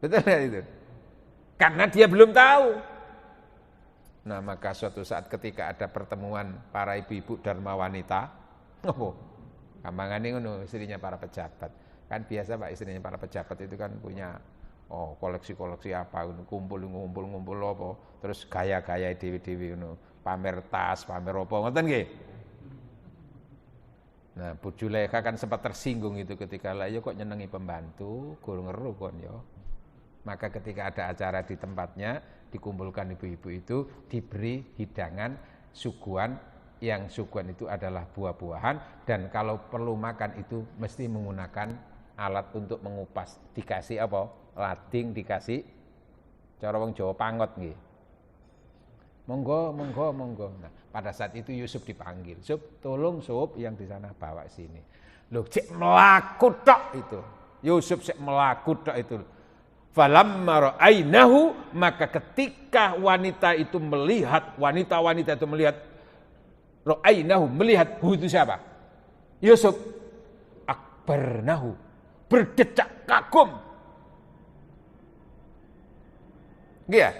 Betul ya itu. Karena dia belum tahu. Nah, maka suatu saat ketika ada pertemuan para ibu-ibu dharma wanita, gampangane ngono istrinya para pejabat. Kan biasa Pak istrinya para pejabat itu kan punya koleksi-koleksi apa, kumpul apa, terus gaya-gaya dewi-dewi pamer tas, pamer apa, ngoten nggih. Nah, Bu Zulaikha kan sempat tersinggung itu ketika lah ya kok nyenengi pembantu, guru ngeru kon ya. Maka ketika ada acara di tempatnya, dikumpulkan ibu-ibu itu, diberi hidangan suguhan, yang suguhan itu adalah buah-buahan, dan kalau perlu makan itu mesti menggunakan alat untuk mengupas. Dikasih apa? Lading, dikasih cara wong Jawa pangot nggih. Monggo. Nah, pada saat itu Yusuf dipanggil. Sup, tolong Sup yang di sana bawa sini. Loh, cek melaku tok itu. Yusuf cek melaku tok itu. Falamma ra'ainahu, maka ketika wanita itu melihat, wanita-wanita itu melihat, ra'ainahu, melihat itu siapa? Yusuf. Akbarnahu, berdecak kagum. Iya.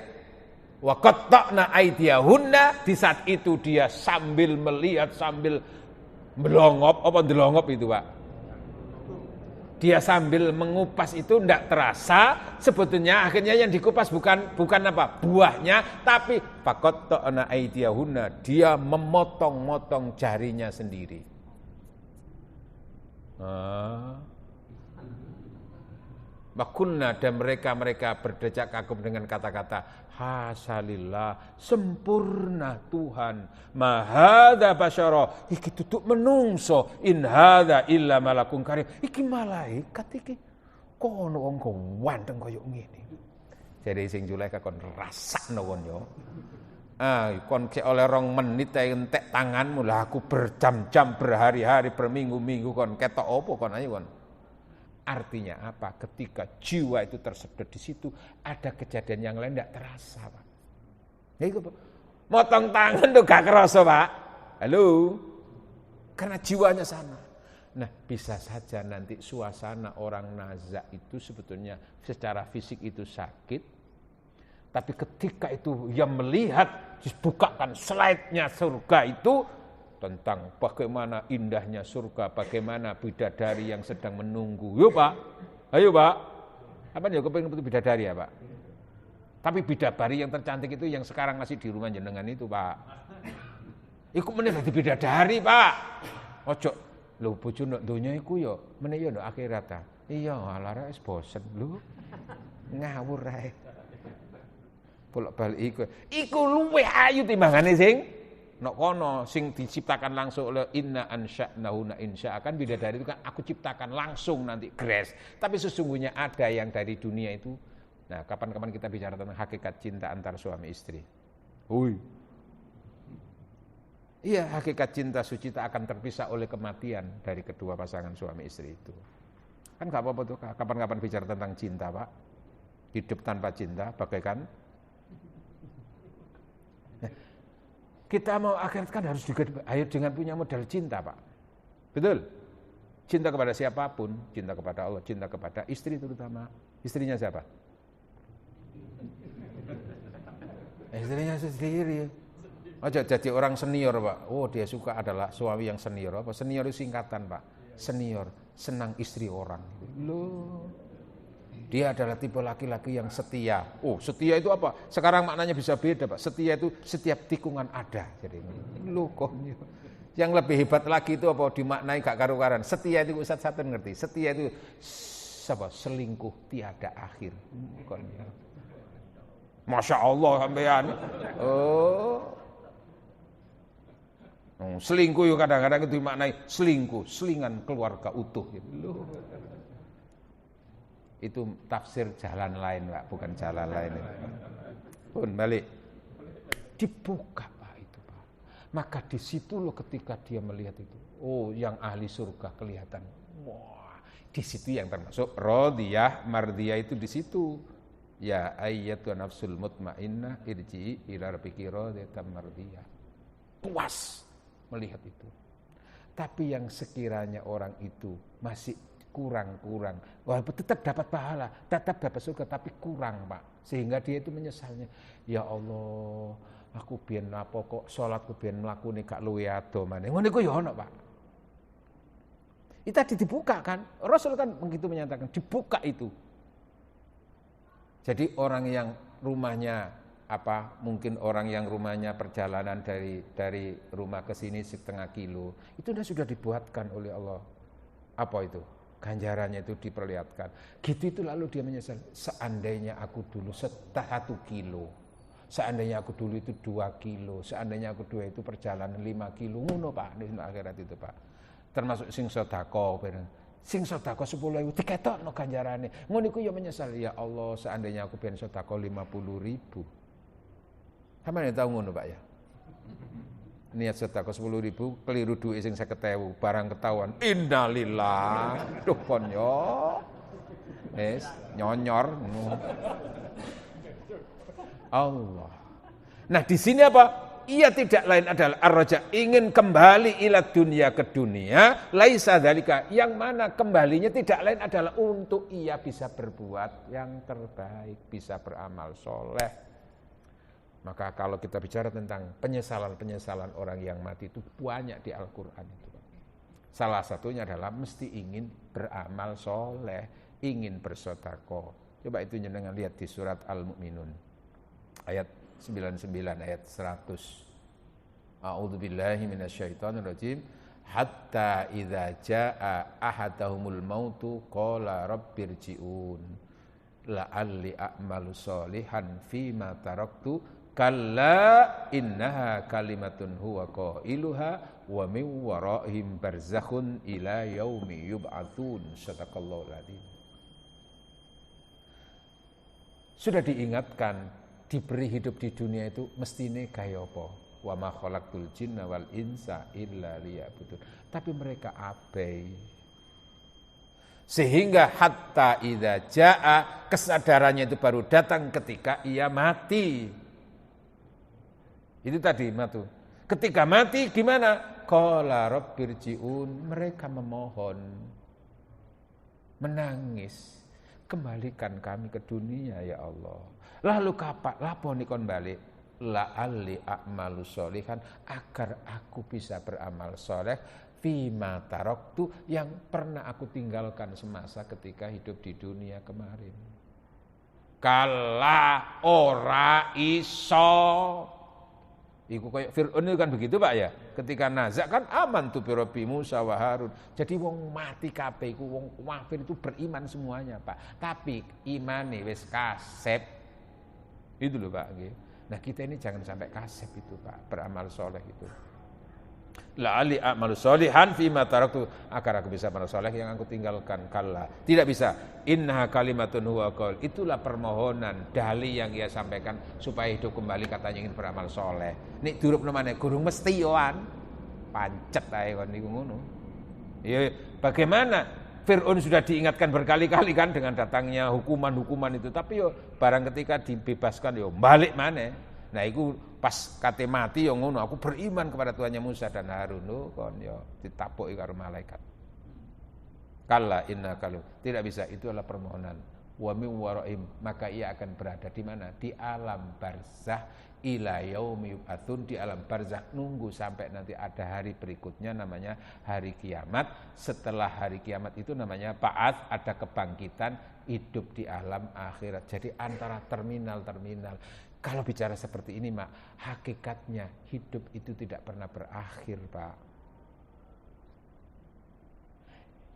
Wa qatta'na aydiyahunna, di saat itu dia sambil melihat, sambil melongop, apa ndelongop itu, Pak? Dia sambil mengupas itu tidak terasa, sebetulnya akhirnya yang dikupas bukan apa? Buahnya, tapi faqatta'na aydiyahunna, dia memotong-motong jarinya sendiri. Makunna, dan mereka berdecak kagum dengan kata-kata hasalillah, sempurna Tuhan, mahadha basyara, iki tutuk menungso, in hadha illa malakun karim, iki malaikat iki, kono wong ganteng koyo ngene. Jadi sing Zulaikha kon rasakno kon yo. Kon ke oleh 2 menit entek tanganmu, lah aku berjam-jam, berhari-hari, berminggu-minggu kon ketok opo kon ayo kon. Artinya apa? Ketika jiwa itu tersedot di situ, ada kejadian yang lain tidak terasa, Pak. Ya itu, Pak. Motong tangan tuh gak kerasa, Pak. Halo? Karena jiwanya sana. Nah, bisa saja nanti suasana orang nazak itu sebetulnya secara fisik itu sakit, tapi ketika itu ia melihat, dibukakan slide-nya surga itu, tentang bagaimana indahnya surga, bagaimana bidadari yang sedang menunggu. Yuk Pak, ayo Pak. Apa nih, kepengen bidadari ya Pak? Tapi bidadari yang tercantik itu yang sekarang masih di rumah jenengan itu Pak. Iku meneh dadi bidadari Pak. Ojo, lho bojo ndok donya iku ya, meneh ya ndok akhirat ta. Iya, alara wis bosen lho. Ngawur ae. Bolak-balik iku luwih ayu timbangane sing nok kono sing diciptakan langsung oleh inna ansya'nahu insya'akan. Bidadari itu kan aku ciptakan langsung nanti grace. Tapi sesungguhnya ada yang dari dunia itu. Nah, kapan-kapan kita bicara tentang hakikat cinta antar suami istri. Iya, hakikat cinta suci tak akan terpisah oleh kematian dari kedua pasangan suami istri itu. Kan gak apa-apa tuh kapan-kapan bicara tentang cinta, Pak. Hidup tanpa cinta bagaikan. Kita mau akhirat kan harus juga ayo dengan punya modal cinta, Pak. Betul? Cinta kepada siapapun, cinta kepada Allah, cinta kepada istri terutama. Istrinya siapa? Istrinya sendiri. Aja jadi orang senior, Pak. Oh, dia suka adalah suami yang senior. Apa? Senior itu singkatan, Pak. Senior, senang istri orang. Loh. Dia adalah tipe laki-laki yang setia. Oh, setia itu apa? Sekarang maknanya bisa beda, Pak. Setia itu setiap tikungan ada. Jadi lokonya. Yang lebih hebat lagi itu apa? Dimaknai gak karu-karan. Setia itu Ustaz Satun ngerti. Setia itu apa? Selingkuh tiada akhir. Masya Allah sampean. Selingkuh itu kadang-kadang itu dimaknai selingkuh, selingan keluarga utuh gitu. Loh. Itu tafsir jalan lain, Pak, bukan jalan lain. Pun balik. Dibuka, Pak, itu, Pak. Maka di situ loh ketika dia melihat itu. Oh, yang ahli surga kelihatan. Wah, di situ yang termasuk radiyah, mardiyah itu di situ. Ya ayyatu nafsul mutmainnah irji'i ila rabbiki radiyatan mardiyah. Puas melihat itu. Tapi yang sekiranya orang itu masih kurang, walaupun tetap dapat pahala, tetap dapat surga, tapi kurang, Pak. Sehingga dia itu menyesalnya, ya Allah, aku biyen apa kok salatku biyen mlakune gak luwe ado maneh. Ngono iku ya ono, Pak. Itu tadi dibuka kan, Rasul kan begitu menyatakan, dibuka itu. Jadi orang yang rumahnya mungkin orang yang rumahnya perjalanan dari rumah ke sini 1/2 kilo, itu sudah dibuatkan oleh Allah. Apa itu? Ganjarannya itu diperlihatkan. Gitu itu lalu dia menyesal. Seandainya aku dulu 1 kilo. Seandainya aku dulu itu 2 kilo. Seandainya aku dulu itu perjalanan 5 kilo. Ngono Pak, di akhirat itu Pak. Termasuk sing sedekah. Sing sedekah 10.000 diketokno ganjarane. Ngono iku ya menyesal. Ya Allah, seandainya aku ben sedekah 50.000. Sampeyan tahu ngono Pak ya. Niat sedekah 10.000 keliru duit sing 50.000 barang ketahuan innalillah. Duh kon yo. Wis nyonyor. Allah. Nah, di sini apa? Ia tidak lain adalah ar-raja, ingin kembali ila dunia ke dunia, laisa dzalika, yang mana kembalinya tidak lain adalah untuk ia bisa berbuat yang terbaik, bisa beramal soleh. Maka kalau kita bicara tentang penyesalan-penyesalan orang yang mati itu banyak di Al-Quran itu. Salah satunya adalah mesti ingin beramal soleh, ingin bersedekah. Coba itu jenengan lihat di surat Al-Mu'minun ayat 99 ayat 100. A'udzubillahi minasyaitonirrajim. Hatta idza jaa ahadahumul mautu qala rabbirji'un la'alli a'malu sholihan fima taraktu kalla innaha kalimatun huwa qailuha wa min waraihim barzakhun ila yaumi yub'atsun. Sadaqallahul adzim. Sudah diingatkan, diberi hidup di dunia itu mestine kaya apa? Wa ma khalaqtul jinna wal insa illa liya'budun. Tapi mereka abai. Sehingga hatta idza jaa, kesadarannya itu baru datang ketika ia mati. Itu tadi matu. Ketika mati gimana? Qala rabbirji'un, mereka memohon, menangis, kembalikan kami ke dunia ya Allah. Lalu kapan laponi kon balik? La'alli a'malu sholihan, agar aku bisa beramal soleh fima taraktu, yang pernah aku tinggalkan semasa ketika hidup di dunia kemarin. Kala ora iso. Iku kayak Fir'aun itu kan begitu Pak ya. Ketika nazak kan aman tuh Rabbi Musa wa Harun. Jadi wong mati kabeh iku wong kafir itu beriman semuanya Pak. Tapi imane wis kasep. Itu loh Pak. Nah kita ini jangan sampai kasep itu Pak. Beramal soleh itu. La'ali a'malu sholihan fima taraktu, agar aku bisa beramal soleh yang aku tinggalkan. Kalla, tidak bisa. Innaha kalimatun huwa qaul, itulah permohonan dalih yang ia sampaikan supaya hidup kembali, katanya ingin beramal soleh. Nek duruk nemane gurung mesti yoan pancet ae kon niku ngono. Ya bagaimana Fir'aun sudah diingatkan berkali-kali kan dengan datangnya hukuman-hukuman itu, tapi yo barang ketika dibebaskan yo balik maneh. Nah itu pas kate mati yo ngono, aku beriman kepada Tuhannya Musa dan Harun, kon yo ditapuki karo malaikat. Kalla inna kalu, tidak bisa, itu adalah permohonan. Wa min waraihim, maka ia akan berada di mana? Di alam barzah ila yaumi yub'atsun, di alam barzah nunggu sampai nanti ada hari berikutnya namanya hari kiamat. Setelah hari kiamat itu namanya ba'ats, ada kebangkitan, hidup di alam akhirat. Jadi antara terminal-terminal. Kalau bicara seperti ini, Mak, hakikatnya hidup itu tidak pernah berakhir, Pak.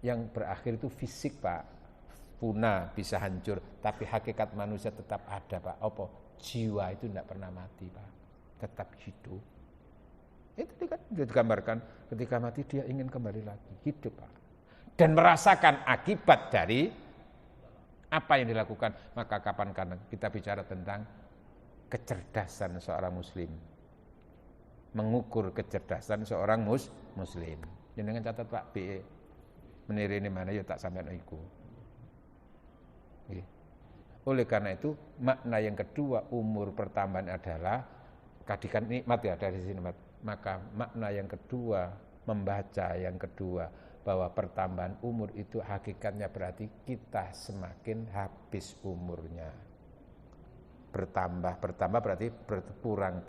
Yang berakhir itu fisik, Pak. Punah, bisa hancur. Tapi hakikat manusia tetap ada, Pak. Apa? Jiwa itu tidak pernah mati, Pak. Tetap hidup. Itu kan digambarkan. Ketika mati dia ingin kembali lagi. Hidup, Pak. Dan merasakan akibat dari apa yang dilakukan. Maka kapan-kapan kita bicara tentang kecerdasan seorang muslim, mengukur kecerdasan seorang muslim. Jangan catat Pak, B meniri ini mana ya tak sampean iku. Oleh karena itu makna yang kedua umur pertambahan adalah kadikan nikmat ya dari sini. Maka makna yang kedua, membaca yang kedua, bahwa pertambahan umur itu hakikatnya berarti kita semakin habis umurnya. Bertambah berarti berkurang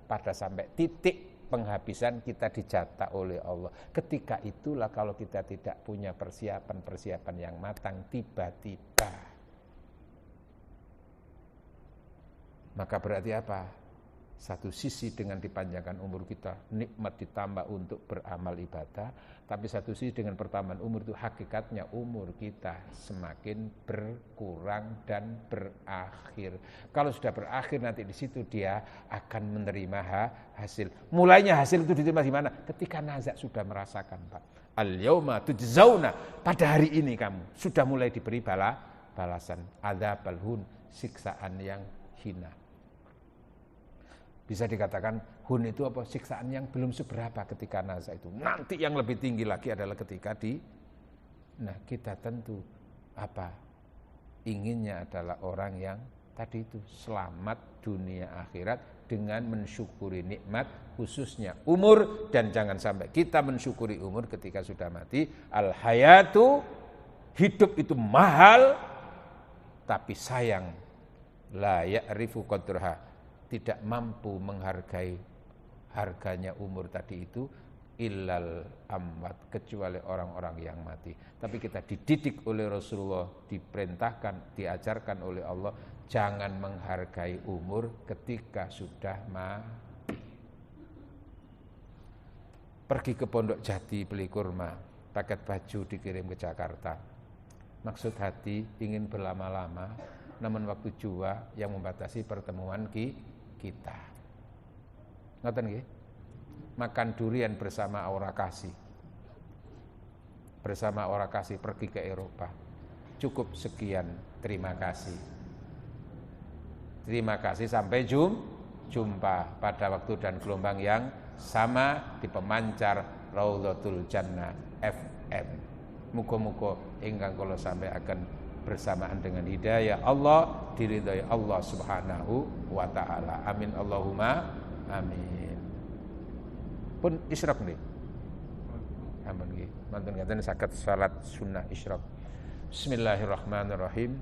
pada sampai titik penghabisan kita dijatah oleh Allah. Ketika itulah kalau kita tidak punya persiapan yang matang, tiba-tiba, maka berarti apa? Satu sisi dengan dipanjangkan umur kita, nikmat ditambah untuk beramal ibadah, tapi satu sisi dengan pertambahan umur itu hakikatnya umur kita semakin berkurang dan berakhir. Kalau sudah berakhir nanti di situ dia akan menerima hasil. Mulainya hasil itu diterima di mana? Ketika nazak sudah merasakan, Pak. Al-yauma tujzauna, pada hari ini kamu sudah mulai diberi balasan adzabal hun, siksaan yang hina. Bisa dikatakan hun itu apa? Siksaan yang belum seberapa ketika nazak itu. Nanti yang lebih tinggi lagi adalah ketika nah kita tentu apa? Inginnya adalah orang yang tadi itu selamat dunia akhirat dengan mensyukuri nikmat khususnya umur, dan jangan sampai kita mensyukuri umur ketika sudah mati. Al hayatu, hidup itu mahal tapi sayang, la ya'rifu qadraha, tidak mampu menghargai harganya umur tadi itu, illal amwat, kecuali orang-orang yang mati. Tapi kita dididik oleh Rasulullah, diperintahkan, diajarkan oleh Allah, jangan menghargai umur ketika sudah mati. Pergi ke Pondok Jati beli kurma, paket baju dikirim ke Jakarta. Maksud hati ingin berlama-lama, namun waktu jua yang membatasi pertemuan kita. Ngoten nggih? Makan durian bersama Aura Kasih. Bersama Aura Kasih pergi ke Eropa. Cukup sekian, terima kasih. Terima kasih, sampai jumpa pada waktu dan gelombang yang sama di pemancar Raudhatul Jannah FM. Muga-muga ingkang kula sampai akan bersamaan dengan hidayah Allah, diridhai Allah Subhanahu wa taala. Amin Allahumma amin. Pun isyraq nggih. Amin nggih. Mantun ngaten saged salat sunnah isyraq. Bismillahirrahmanirrahim.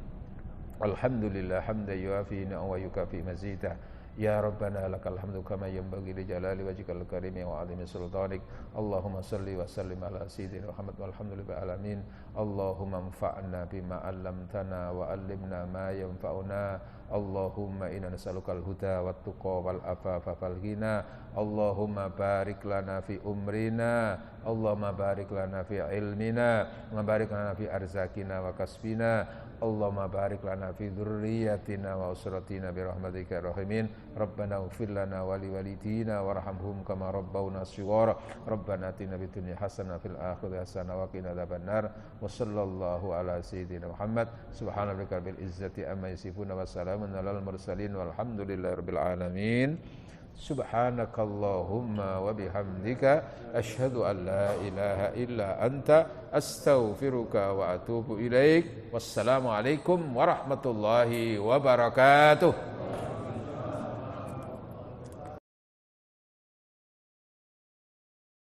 Alhamdulillah hamdan yuafi wa yukafi mazidah. Ya Rabbana lakal hamdu kama yanbaghi li jalali wajhikal karim wa 'azimi sultanik. Allahumma shalli wa sallim ala sayyidina Muhammad walhamdulillahi alamin. Allahumma anfa'na bima 'allamtana wa 'allimna ma yanfa'una. Allahumma inna nas'alukal huda wat tuqa wal afafa wal ghina. Allahumma barik lana fi umrina. Allahumma barik lana fi ilmina, wa barik lana fi arzakina wa kasbina. Allahumma barik lana fi dzurriyyatina wa usratina bi rahmatika rahimin. Rabbana ighfir lana wa li walidina warhamhum kama rabbawna shighara. Rabbana atina fid dunya hasanah fil akhirati hasanah wa qina adzabannar. Wa sallallahu ala sayyidina Muhammad. Subhana rabbika rabbil izzati amma yasifun wa salamun alal mursalin walhamdulillahi rabbil alamin. Subhanakallahumma wa bihamdika asyhadu an la ilaha illa anta astaghfiruka wa atubu ilaik. Wassalamu alaikum warahmatullahi wabarakatuh.